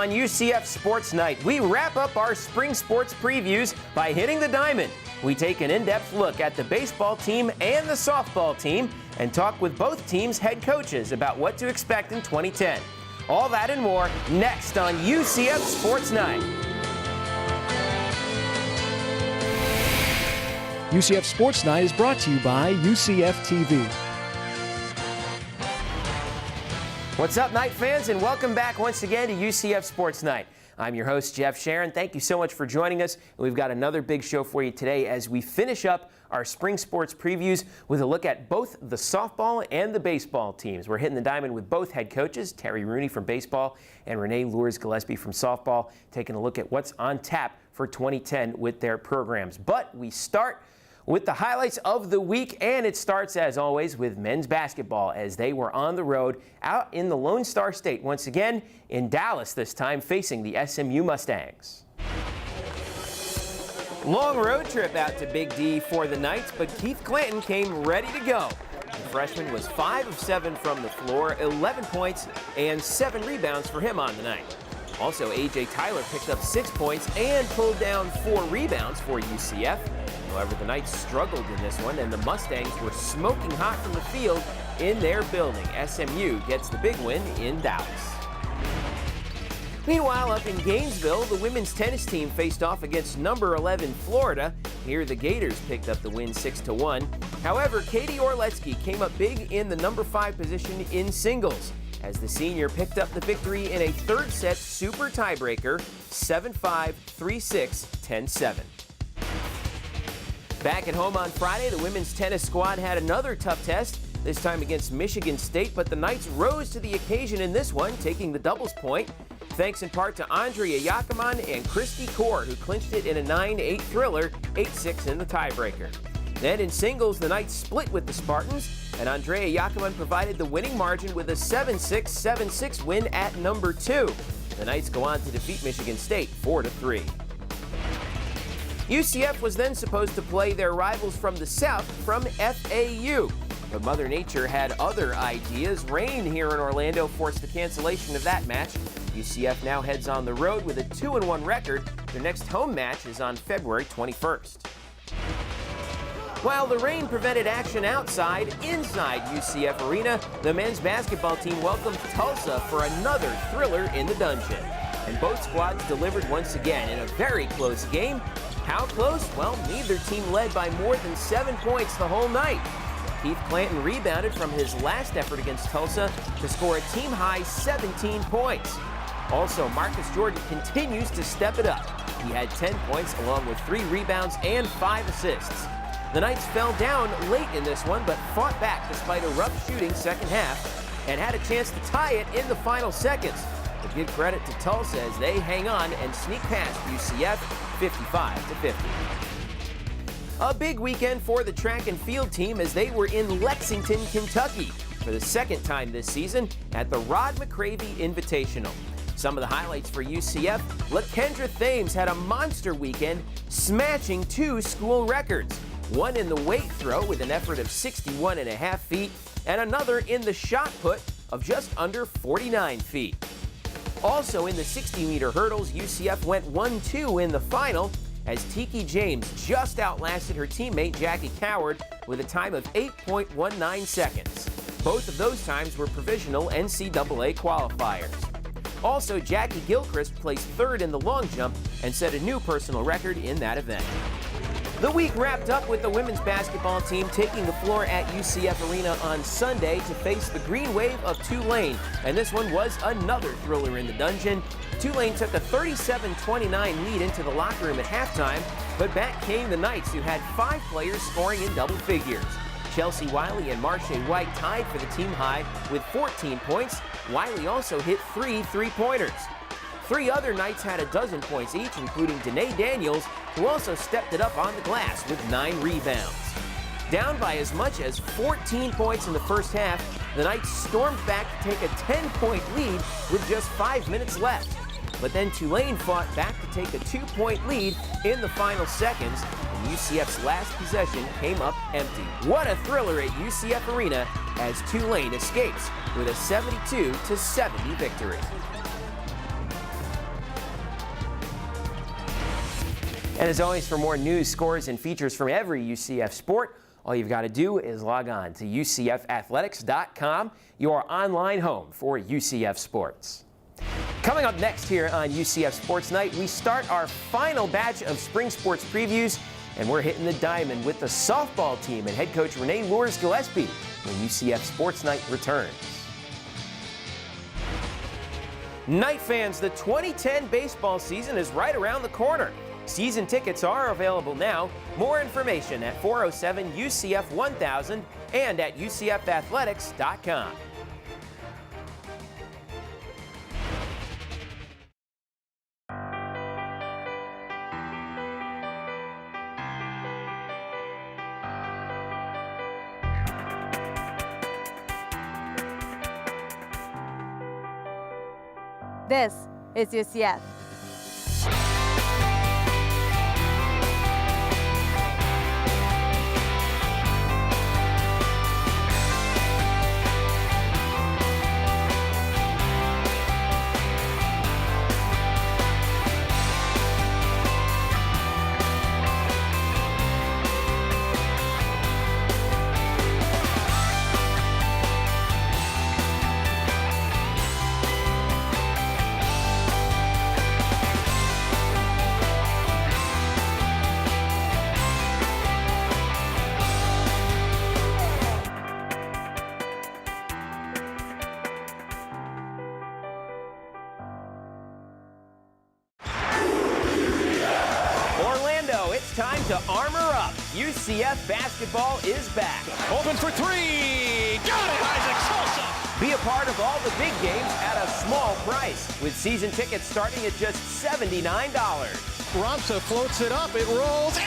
on UCF Sports Night. We wrap up our spring sports previews by hitting the diamond. We take an in-depth look at the baseball team and the softball team and talk with both teams' head coaches about what to expect in 2010. All that and more next on UCF Sports Night. UCF Sports Night is brought to you by UCF TV. What's up, Night fans, and welcome back once again to UCF Sports Night. I'm your host, Jeff Sharon. Thank you so much for joining us. We've got another big show for you today as we finish up our spring sports previews with a look at both the softball and the baseball teams. We're hitting the diamond with both head coaches, Terry Rooney from baseball and Renee Lours-Gillespie from softball, taking a look at what's on tap for 2010 with their programs. But we start with the highlights of the week, and it starts, as always, with men's basketball as they were on the road out in the Lone Star State, once again in Dallas this time, facing the SMU Mustangs. Long road trip out to Big D for the Knights, but Keith Clanton came ready to go. The freshman was 5 of 7 from the floor, 11 points and 7 rebounds for him on the night. Also, A.J. Tyler picked up 6 points and pulled down 4 rebounds for UCF. However, the Knights struggled in this one, and the Mustangs were smoking hot from the field in their building. SMU gets the big win in Dallas. Meanwhile, up in Gainesville, the women's tennis team faced off against number 11 Florida. Here, the Gators picked up the win 6-1. However, Katie Orletsky came up big in the number 5 position in singles, as the senior picked up the victory in a third-set super tiebreaker, 7-5, 3-6, 10-7. Back at home on Friday, the women's tennis squad had another tough test, this time against Michigan State, but the Knights rose to the occasion in this one, taking the doubles point, thanks in part to Andrea Yakiman and Christy Kaur, who clinched it in a 9-8 thriller, 8-6 in the tiebreaker. Then in singles, the Knights split with the Spartans, and Andrea Yakiman provided the winning margin with a 7-6, 7-6 win at number 2. The Knights go on to defeat Michigan State 4-3. UCF was then supposed to play their rivals from the south from FAU. But Mother Nature had other ideas. Rain here in Orlando forced the cancellation of that match. UCF now heads on the road with a 2-1 record. Their next home match is on February 21st. While the rain prevented action outside, inside UCF Arena, the men's basketball team welcomed Tulsa for another thriller in the dungeon. And both squads delivered once again in a very close game. How close? Well, neither team led by more than 7 points the whole night. Keith Clanton rebounded from his last effort against Tulsa to score a team-high 17 points. Also, Marcus Jordan continues to step it up. He had 10 points along with 3 rebounds and 5 assists. The Knights fell down late in this one, but fought back despite a rough shooting second half and had a chance to tie it in the final seconds. But give credit to Tulsa as they hang on and sneak past UCF 55-50. A big weekend for the track and field team as they were in Lexington, Kentucky for the second time this season at the Rod McCravey Invitational. Some of the highlights for UCF, LaKendra Thames had a monster weekend, smashing 2 school records. One in the weight throw with an effort of 61.5 feet, and another in the shot put of just under 49 feet. Also in the 60-meter hurdles, UCF went 1-2 in the final as Tiki James just outlasted her teammate Jackie Coward with a time of 8.19 seconds. Both of those times were provisional NCAA qualifiers. Also, Jackie Gilchrist placed 3rd in the long jump and set a new personal record in that event. The week wrapped up with the women's basketball team taking the floor at UCF Arena on Sunday to face the Green Wave of Tulane, and this one was another thriller in the dungeon. Tulane took a 37-29 lead into the locker room at halftime, but back came the Knights, who had 5 players scoring in double figures. Chelsea Wiley and Marche White tied for the team high with 14 points. Wiley also hit 3 three-pointers. 3 other Knights had a dozen points each, including Danae Daniels, who also stepped it up on the glass with 9 rebounds. Down by as much as 14 points in the first half, the Knights stormed back to take a 10-point lead with just 5 minutes left. But then Tulane fought back to take a 2-point lead in the final seconds, and UCF's last possession came up empty. What a thriller at UCF Arena as Tulane escapes with a 72-70 victory. And as always, for more news, scores, and features from every UCF sport, all you've got to do is log on to UCFathletics.com, your online home for UCF sports. Coming up next here on UCF Sports Night, we start our final batch of spring sports previews, and we're hitting the diamond with the softball team and head coach Renee Lourdes-Gillespie when UCF Sports Night returns. Night fans, the 2010 baseball season is right around the corner. Season tickets are available now. More information at 407-UCF-1000 and at UCFathletics.com. This is UCF. Time to armor up. UCF basketball is back. Open for three. Got it, Isaac Sosa. Be a part of all the big games at a small price with season tickets starting at just $79. Ramsa floats it up. It rolls in.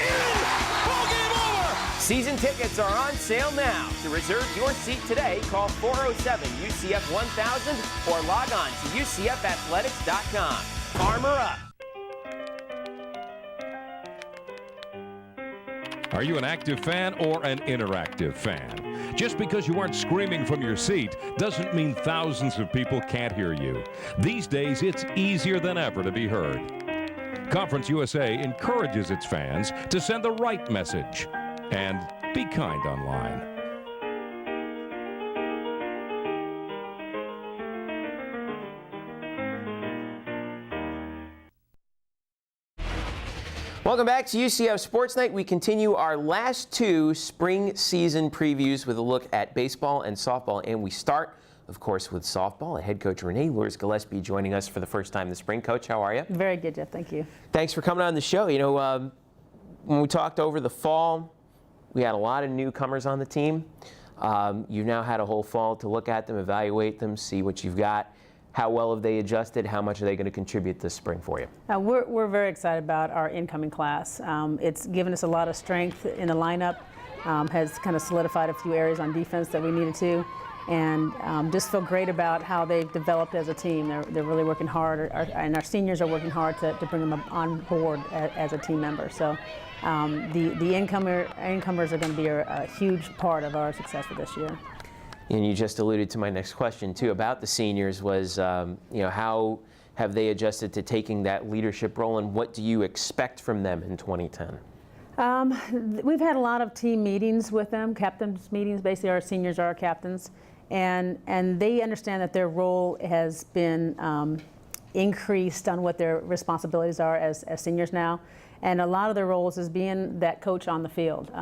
Ball game over. Season tickets are on sale now. To reserve your seat today, call 407-UCF-1000 or log on to UCFathletics.com. Armor up. Are you an active fan or an interactive fan? Just because you aren't screaming from your seat doesn't mean thousands of people can't hear you. These days, it's easier than ever to be heard. Conference USA encourages its fans to send the right message and be kind online. Welcome back to UCF Sports Night. We continue our last two spring season previews with a look at baseball and softball. And we start, of course, with softball. Head coach Renee Lourdes-Gillespie joining us for the first time this spring. Coach, how are you? Very good, Jeff. Thank you. Thanks for coming on the show. You know, when we talked over the fall, we had a lot of newcomers on the team. You've now had a whole fall to look at them, evaluate them, see what you've got. How well have they adjusted? How much are they going to contribute this spring for you? We're very excited about our incoming class. It's given us a lot of strength in the lineup, has kind of solidified a few areas on defense that we needed to, and just feel great about how they've developed as a team. They're really working hard, and our seniors are working hard to bring them on board as a team member. So the incomers are going to be a huge part of our success for this year. And you just alluded to my next question, too, about the seniors was, you know, how have they adjusted to taking that leadership role, and what do you expect from them in 2010? We've had a lot of team meetings with them, captains meetings. Basically, our seniors are our captains, and they understand that their role has been increased on what their responsibilities are as seniors now. And a lot of their roles is being that coach on the field.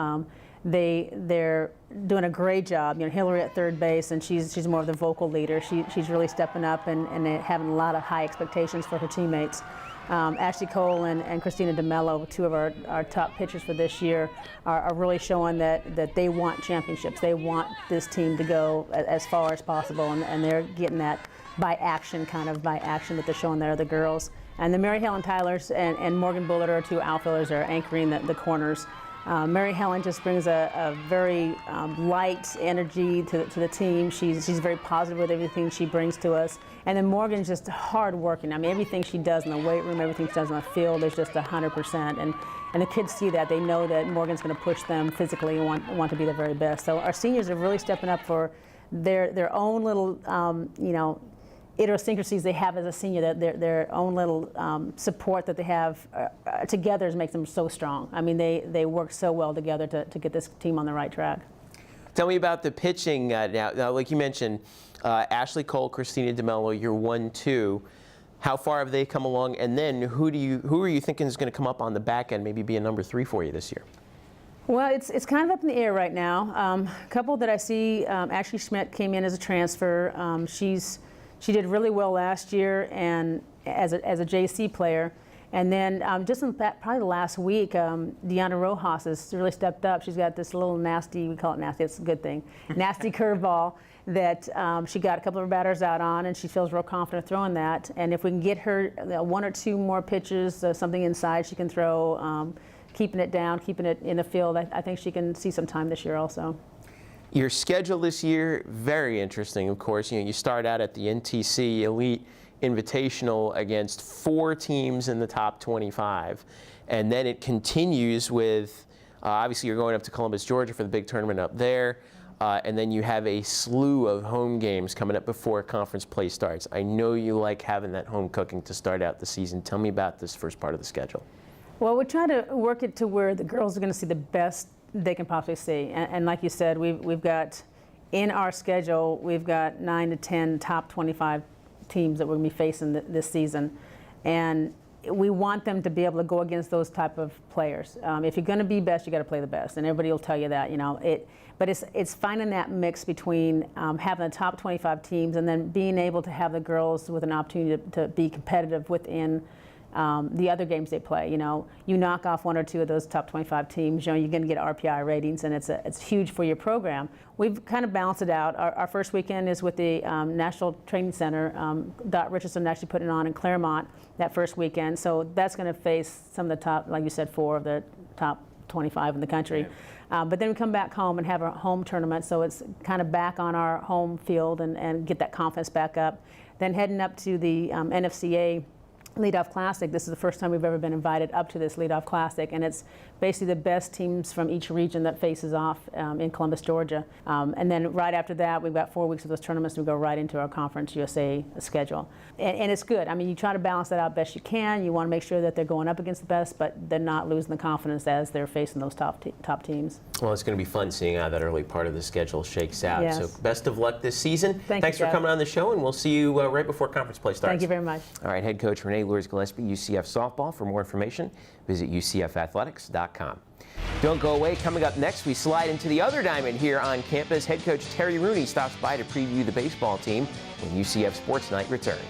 They're doing a great job. You know, Hillary at third base, and she's more of the vocal leader. She's really stepping up and having a lot of high expectations for her teammates. Ashley Cole and Christina DeMello, two of our top pitchers for this year, are really showing that they want championships. They want this team to go as far as possible, and they're getting that by action that they're showing there, the girls. And the Mary Helen Tylers and Morgan Bullard are two outfielders are anchoring the corners. Mary Helen just brings a very light energy to the team. She's very positive with everything she brings to us. And then Morgan's just hard working. I mean, everything she does in the weight room, everything she does on the field is just 100%. And the kids see that. They know that Morgan's going to push them physically and want to be the very best. So our seniors are really stepping up for their own little, idiosyncrasies they have as a senior, that their own little support that they have together makes them so strong. I mean, they work so well together to get this team on the right track. Tell me about the pitching now. Like you mentioned, Ashley Cole, Christina DeMello, you're 1-2. How far have they come along? And then who are you thinking is going to come up on the back end, maybe be a number 3 for you this year? Well, it's kind of up in the air right now. A couple that I see, Ashley Schmidt came in as a transfer. She did really well last year and as a JC player. And then just in fact, probably the last week, Deanna Rojas has really stepped up. She's got this little nasty, we call it nasty, it's a good thing, nasty curveball that she got a couple of her batters out on, and she feels real confident throwing that. And if we can get her 1 or 2 more pitches, something inside she can throw, keeping it down, keeping it in the field, I think she can see some time this year also. Your schedule this year, very interesting, of course. You start out at the NTC Elite Invitational against 4 teams in the top 25. And then it continues with, obviously you're going up to Columbus, Georgia for the big tournament up there. And then you have a slew of home games coming up before conference play starts. I know you like having that home cooking to start out the season. Tell me about this first part of the schedule. Well, we try to work it to where the girls are going to see the best they can possibly see. And like you said, we've got, in our schedule, we've got 9 to 10 top 25 teams that we're going to be facing this season. And we want them to be able to go against those type of players. If you're going to be best, you got to play the best, and everybody will tell you that. But it's finding that mix between having the top 25 teams and then being able to have the girls with an opportunity to be competitive within the other games they play. You knock off 1 or 2 of those top 25 teams, you're going to get RPI ratings, and it's huge for your program. We've kind of balanced it out. Our first weekend is with the National Training Center. Dot Richardson actually put it on in Claremont that first weekend, so that's going to face some of the top, like you said, 4 of the top 25 in the country. Yeah. But then we come back home and have a home tournament, so it's kind of back on our home field and get that confidence back up. Then heading up to the NFCA Leadoff Classic. This is the first time we've ever been invited up to this Leadoff Classic, and it's basically the best teams from each region that faces off in Columbus, Georgia. And then right after that, we've got 4 weeks of those tournaments, and we go right into our Conference USA schedule. And it's good. I mean, you try to balance that out best you can. You want to make sure that they're going up against the best, but they're not losing the confidence as they're facing those top teams. Well, it's going to be fun seeing how that early part of the schedule shakes out. Yes. So best of luck this season. Thanks for coming on the show, and we'll see you right before conference play starts. Thank you very much. All right, head coach Renee Lourdes-Gillespie, UCF softball. For more information, visit UCFathletics.com. Don't go away. Coming up next, we slide into the other diamond here on campus. Head coach Terry Rooney stops by to preview the baseball team when UCF Sports Night returns.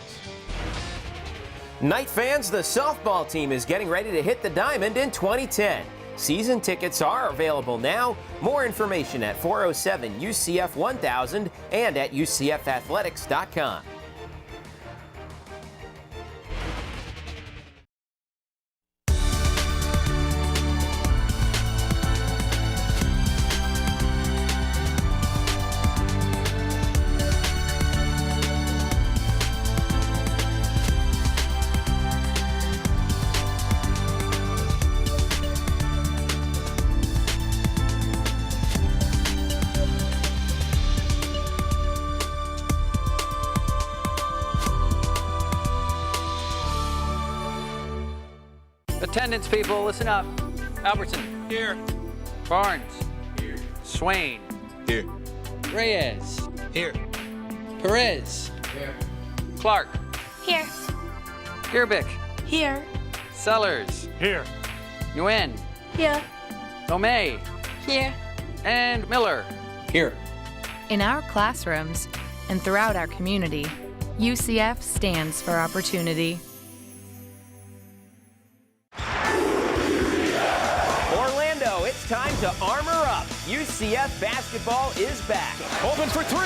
Night fans, the softball team is getting ready to hit the diamond in 2010. Season tickets are available now. More information at 407 UCF 1000 and at UCFathletics.com. Attendance, people, listen up. Albertson. Here. Barnes. Here. Swain. Here. Reyes. Here. Perez. Here. Clark. Here. Gerbic. Here. Sellers. Here. Nguyen. Here. Tomei. Here. And Miller. Here. In our classrooms and throughout our community, UCF stands for opportunity. Orlando, it's time to armor up. UCF basketball is back. Open for 3.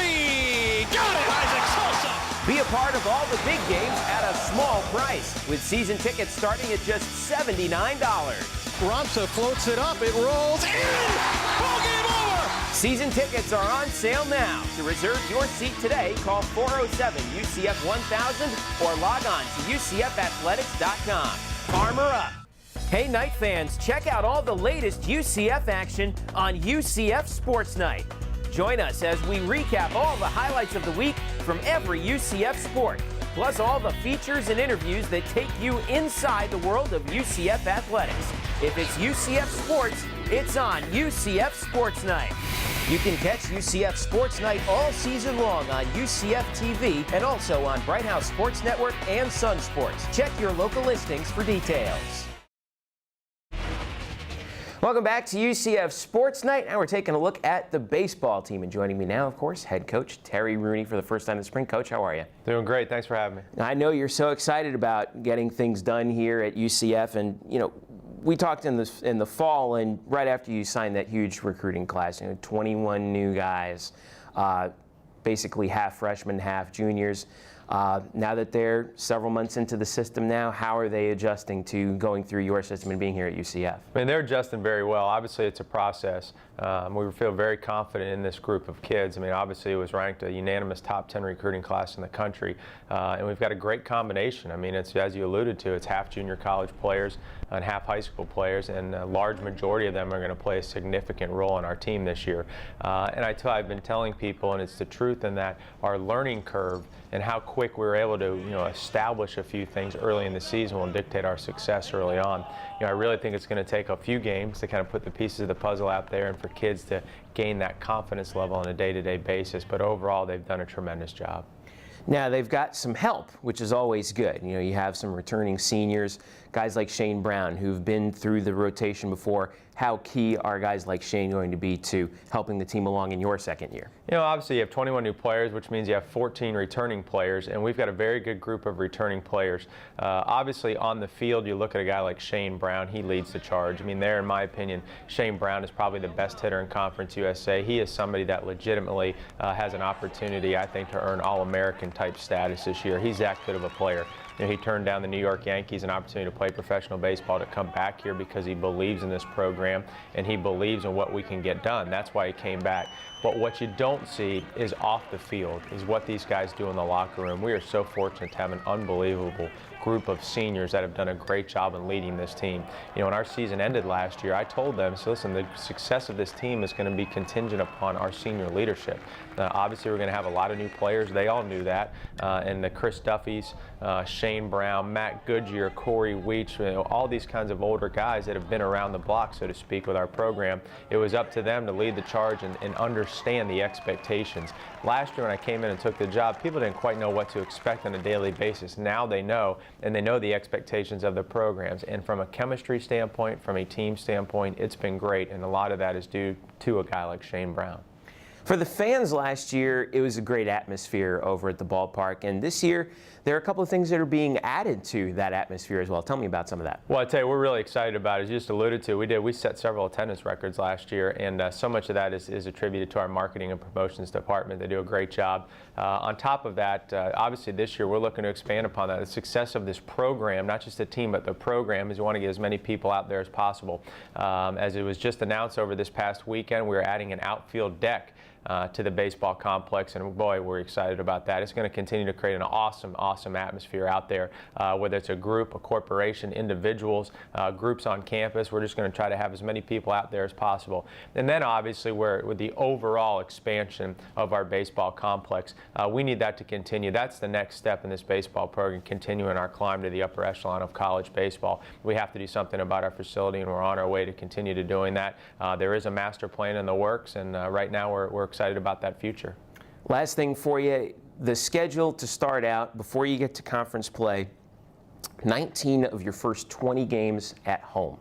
Got it, Isaac Sosa. Be a part of all the big games at a small price with season tickets starting at just $79. Ramsa floats it up. It rolls in. Ball game over. Season tickets are on sale now. To reserve your seat today, call 407 UCF 1000 or log on to UCFathletics.com. Armor up. Hey, Night fans, check out all the latest UCF action on UCF Sports Night. Join us as we recap all the highlights of the week from every UCF sport, plus all the features and interviews that take you inside the world of UCF athletics. If it's UCF sports, it's on UCF Sports Night. You can catch UCF Sports Night all season long on UCF TV and also on Bright House Sports Network and Sun Sports. Check your local listings for details. Welcome back to UCF Sports Night. Now we're taking a look at the baseball team. And joining me now, of course, head coach Terry Rooney for the first time this spring. Coach, how are you? Doing great. Thanks for having me. I know you're so excited about getting things done here at UCF. And, you know, we talked in the fall and right after you signed that huge recruiting class, 21 new guys, basically half freshmen, half juniors. Now that they're several months into the system now, how are they adjusting to going through your system and being here at UCF? I mean, they're adjusting very well. Obviously, it's a process. We feel very confident in this group of kids. I mean, obviously, it was ranked a unanimous top 10 recruiting class in the country. And we've got a great combination. I mean, it's, as you alluded to, it's half junior college players and half high school players, and a large majority of them are going to play a significant role on our team this year. And I've been telling people, and it's the truth, in that our learning curve and how quick we were able to, establish a few things early in the season will dictate our success early on. I really think it's going to take a few games to kind of put the pieces of the puzzle out there and for kids to gain that confidence level on a day-to-day basis. But overall, they've done a tremendous job. Now, they've got some help, which is always good. You have some returning seniors, guys like Shane Brown, who've been through the rotation before. How key are guys like Shane going to be to helping the team along in your second year? Obviously you have 21 new players, which means you have 14 returning players, and we've got a very good group of returning players. Obviously on the field, you look at a guy like Shane Brown, he leads the charge. I mean, there, in my opinion, Shane Brown is probably the best hitter in Conference USA. He is somebody that legitimately has an opportunity, I think, to earn All-American type status this year. He's that good of a player. He turned down the New York Yankees an opportunity to play professional baseball to come back here because he believes in this program and he believes in what we can get done. That's why he came back. But what you don't see is off the field, is what these guys do in the locker room. We are so fortunate to have an unbelievable group of seniors that have done a great job in leading this team. When our season ended last year, I told them, so listen, the success of this team is going to be contingent upon our senior leadership. Obviously, we're going to have a lot of new players. They all knew that. And the Chris Duffys, Shane Brown, Matt Goodyear, Corey Weech, all these kinds of older guys that have been around the block, so to speak, with our program. It was up to them to lead the charge and understand the expectations. Last year when I came in and took the job, people didn't quite know what to expect on a daily basis. Now they know, and they know the expectations of the programs. And from a chemistry standpoint, from a team standpoint, it's been great, and a lot of that is due to a guy like Shane Brown. For the fans last year, it was a great atmosphere over at the ballpark, and this year there are a couple of things that are being added to that atmosphere as well. Tell me about some of that. Well, I tell you, we're really excited about it. As you just alluded to, we set several attendance records last year, and so much of that is attributed to our marketing and promotions department. They do a great job. On top of that, obviously this year we're looking to expand upon that. The success of this program, not just the team, but the program, is we want to get as many people out there as possible. As it was just announced over this past weekend, we're adding an outfield deck to the baseball complex, and boy, we're excited about that. It's going to continue to create an awesome atmosphere out there, whether it's a group, a corporation, individuals, groups on campus. We're just going to try to have as many people out there as possible. And then obviously with the overall expansion of our baseball complex, we need that to continue. That's the next step in this baseball program, continuing our climb to the upper echelon of college baseball. We have to do something about our facility, and we're on our way to continue to doing that. There is a master plan in the works, and right now we're excited about that future. Last thing for you, the schedule to start out before you get to conference play, 19 of your first 20 games at home.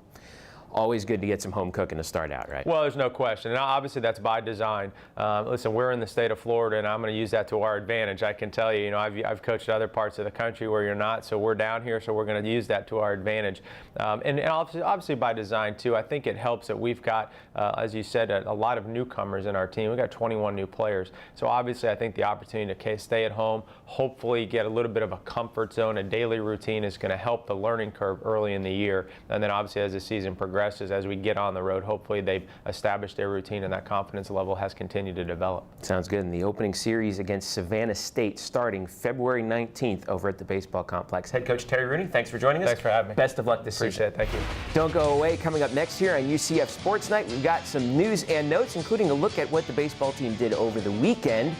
Always good to get some home cooking to start out, right? Well, there's no question, and obviously that's by design. Listen, we're in the state of Florida, and I'm going to use that to our advantage. I can tell you, I've coached other parts of the country where you're not, so we're down here, so we're going to use that to our advantage. And obviously by design too, I think it helps that we've got, as you said, a lot of newcomers in our team. We've got 21 new players, so obviously I think the opportunity to stay at home, hopefully get a little bit of a comfort zone, a daily routine is going to help the learning curve early in the year, and then obviously as the season progresses, progresses, as we get on the road, hopefully they've established their routine and that confidence level has continued to develop. Sounds good. And the opening series against Savannah State starting February 19th over at the baseball complex. Head coach Terry Rooney, thanks for joining us. Thanks for having me. Best of luck this Appreciate season. it. Thank you. Don't go away. Coming up next year on UCF Sports Night, we've got some news and notes, including a look at what the baseball team did over the weekend.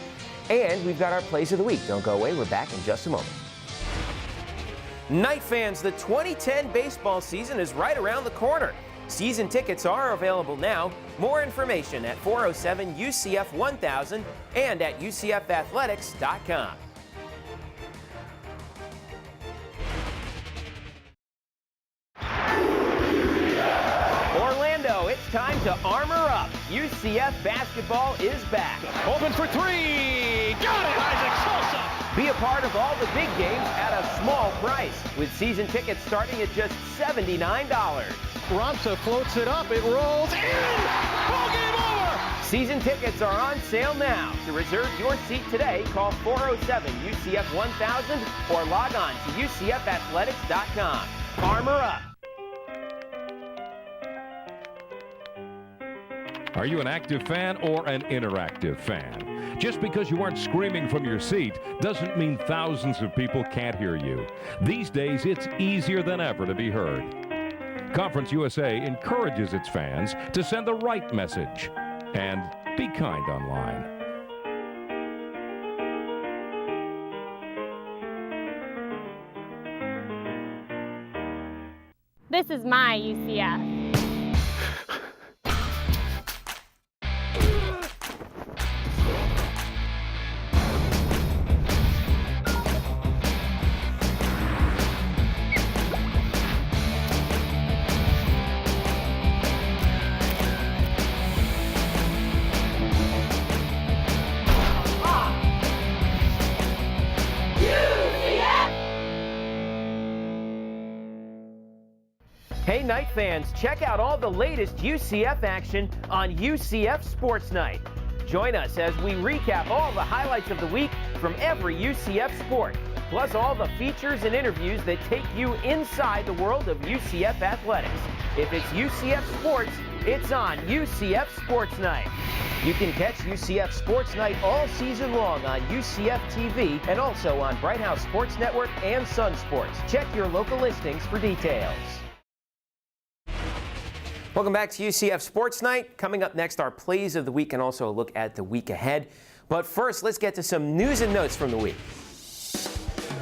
And we've got our plays of the week. Don't go away. We're back in just a moment. Knight fans, the 2010 baseball season is right around the corner. Season tickets are available now. More information at 407 UCF 1000 and at UCFathletics.com. Orlando, it's time to armor up. UCF basketball is back. Open for three. Got it, Isaac Sosa. Be a part of all the big games at a small price with season tickets starting at just $79. Ramsa floats it up. It rolls in. Ball game over. Season tickets are on sale now. To reserve your seat today, call 407 UCF 1000 or log on to UCFathletics.com. Armor up. Are you an active fan or an interactive fan? Just because you aren't screaming from your seat doesn't mean thousands of people can't hear you. These days, it's easier than ever to be heard. Conference USA encourages its fans to send the right message and be kind online. This is my UCF. Hey, Knight fans, check out all the latest UCF action on UCF Sports Night. Join us as we recap all the highlights of the week from every UCF sport, plus all the features and interviews that take you inside the world of UCF athletics. If it's UCF sports, it's on UCF Sports Night. You can catch UCF Sports Night all season long on UCF TV and also on Bright House Sports Network and Sun Sports. Check your local listings for details. Welcome back to UCF Sports Night. Coming up next, our plays of the week and also a look at the week ahead. But first, let's get to some news and notes from the week.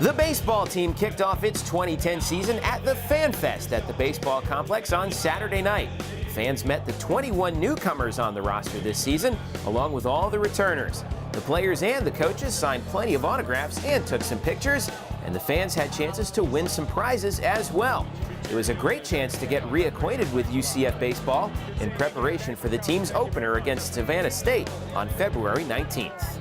The baseball team kicked off its 2010 season at the Fan Fest at the baseball complex on Saturday night. Fans met the 21 newcomers on the roster this season, along with all the returners. The players and the coaches signed plenty of autographs and took some pictures, and the fans had chances to win some prizes as well. It was a great chance to get reacquainted with UCF baseball in preparation for the team's opener against Savannah State on February 19th.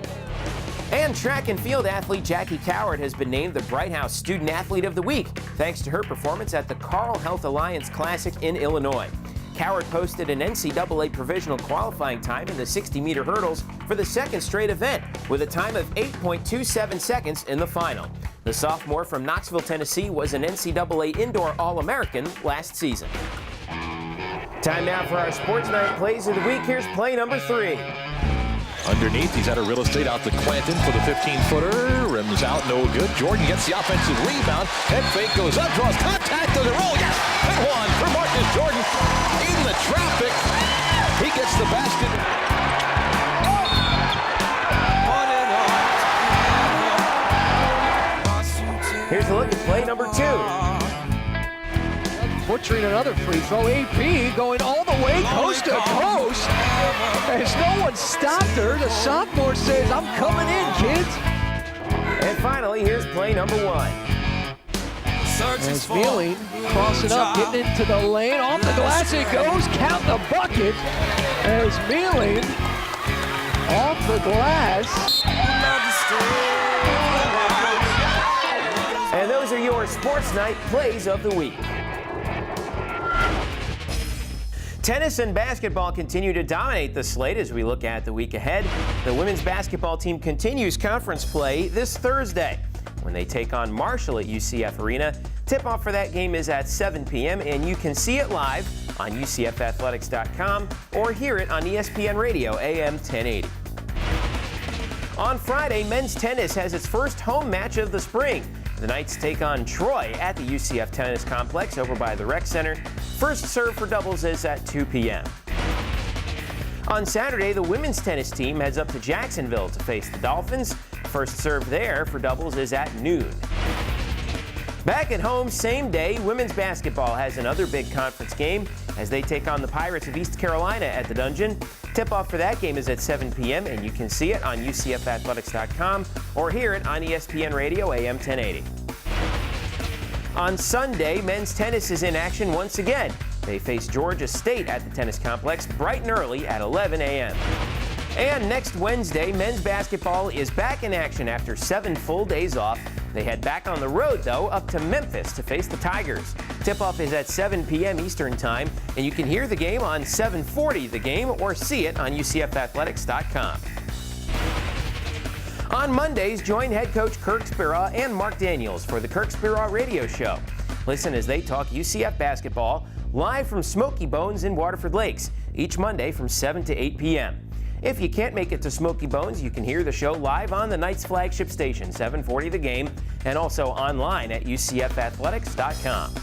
And track and field athlete Jackie Coward has been named the Bright House Student Athlete of the Week, thanks to her performance at the Carle Health Alliance Classic in Illinois. Coward posted an NCAA provisional qualifying time in the 60-meter hurdles for the second straight event, with a time of 8.27 seconds in the final. The sophomore from Knoxville, Tennessee was an NCAA Indoor All-American last season. Time now for our Sports Night plays of the week. Here's play number 3. Underneath, he's at a real estate out to Quentin for the 15-footer. Rims out, no good. Jordan gets the offensive rebound. Head fake goes up, draws contact, does it roll? Yes! And one for Marcus Jordan. In the traffic, he gets the basket. Here's a look at play number 2. Butchering another free throw. AP going all the way coast to coast. As no one stopped her, the sophomore says, "I'm coming in, kids." And finally, here's play number 1. As Mealing crossing up, getting into the lane. Off the glass it goes. Count the bucket. As Mealing off the glass. And those are your Sports Night plays of the week. Tennis and basketball continue to dominate the slate as we look at the week ahead. The women's basketball team continues conference play this Thursday when they take on Marshall at UCF Arena. Tip-off for that game is at 7 p.m., and you can see it live on UCFathletics.com or hear it on ESPN Radio AM 1080. On Friday, men's tennis has its first home match of the spring. The Knights take on Troy at the UCF Tennis Complex over by the Rec Center. First serve for doubles is at 2 p.m. On Saturday, the women's tennis team heads up to Jacksonville to face the Dolphins. First serve there for doubles is at noon. Back at home, same day, women's basketball has another big conference game as they take on the Pirates of East Carolina at the Dungeon. Tip-off for that game is at 7 p.m., and you can see it on UCFathletics.com or hear it on ESPN Radio AM 1080. On Sunday, men's tennis is in action once again. They face Georgia State at the tennis complex bright and early at 11 a.m. And next Wednesday, men's basketball is back in action after 7 full days off. They head back on the road, though, up to Memphis to face the Tigers. Tip-off is at 7 p.m. Eastern Time, and you can hear the game on 740 The Game or see it on UCFathletics.com. On Mondays, join head coach Kirk Speraw and Mark Daniels for the Kirk Speraw Radio Show. Listen as they talk UCF basketball live from Smoky Bones in Waterford Lakes each Monday from 7 to 8 p.m. If you can't make it to Smoky Bones, you can hear the show live on the Knights flagship station, 740 The Game, and also online at UCFathletics.com.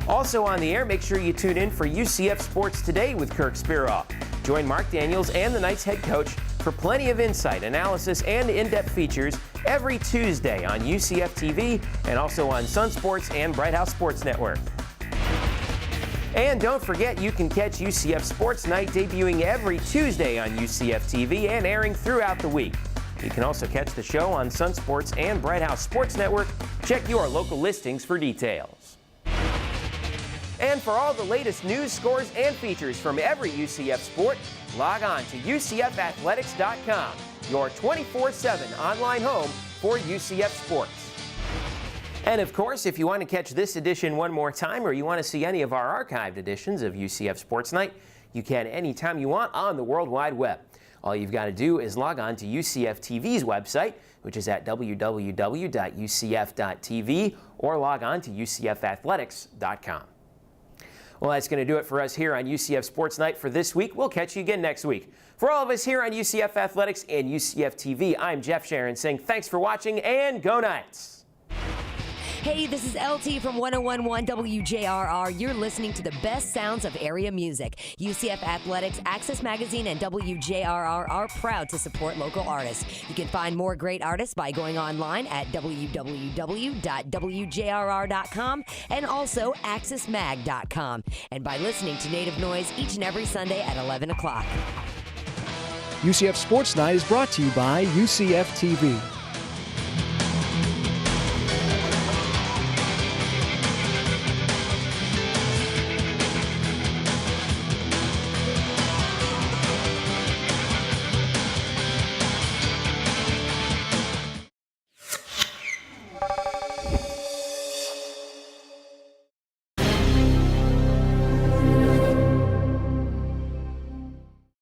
Also on the air, make sure you tune in for UCF Sports Today with Kirk Speraw. Join Mark Daniels and the Knights head coach for plenty of insight, analysis, and in-depth features every Tuesday on UCF TV and also on Sun Sports and Bright House Sports Network. And don't forget, you can catch UCF Sports Night debuting every Tuesday on UCF TV and airing throughout the week. You can also catch the show on Sun Sports and Bright House Sports Network. Check your local listings for details. And for all the latest news, scores, and features from every UCF sport, log on to UCFathletics.com, your 24/7 online home for UCF sports. And of course, if you want to catch this edition one more time or you want to see any of our archived editions of UCF Sports Night, you can anytime you want on the World Wide Web. All you've got to do is log on to UCF TV's website, which is at www.ucf.tv, or log on to UCFathletics.com. Well, that's going to do it for us here on UCF Sports Night for this week. We'll catch you again next week. For all of us here on UCF Athletics and UCF TV, I'm Jeff Sharon saying thanks for watching and go Knights! Hey, this is LT from 101.1 WJRR. You're listening to the best sounds of area music. UCF Athletics, Access Magazine, and WJRR are proud to support local artists. You can find more great artists by going online at www.wjrr.com and also accessmag.com, and by listening to Native Noise each and every Sunday at 11 o'clock. UCF Sports Night is brought to you by UCF TV.